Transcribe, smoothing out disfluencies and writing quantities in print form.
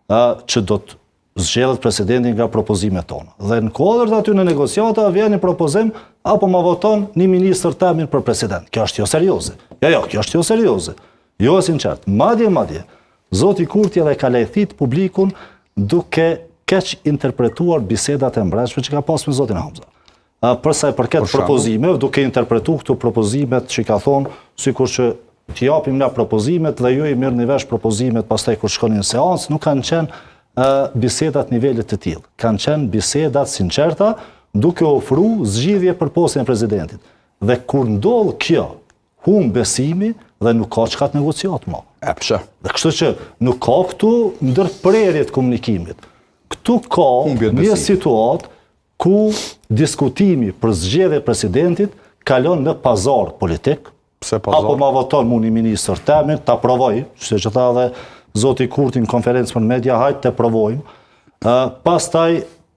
që do të zgjedhet presidenti nga propozimet tona. Dhe në kodër të aty në negociata vjen një propozim apo ma voton një ministër temin për president. Kjo është jo serioze. Kjo është jo serioze. Jo e sinqert. Madje, Zoti Kurti edhe ka lejthit publikun duke keq interpretuar bisedat e mbreshme që ka pas me Zotin Hamza. Përsa e përket propozimeve, duke interpretu këtu propozimet që ka thonë, sikur që t'i japim nga propozimet dhe ju i mirë një vesh propozimet pastaj kur shkonin në seancë, nuk kanë qenë bisedat nivellit të tillë. Kanë qenë bisedat sinqerta, duke ofru zgjidhje për postën e presidentit. Dhe kur ndodh kjo, humb besimi dhe nuk ka çka të negociat më. Dhe kështu që nuk ka këtu ndërprerje të komunikimit. Këtu ka një situatë ku diskutimi për zgjedhje presidentit kalon në pazar politik, apo ma voton mu një ministër temin, ta provoj, që tha dhe Zoti Kurti në konferencë për media, hajtë të provojmë, pastaj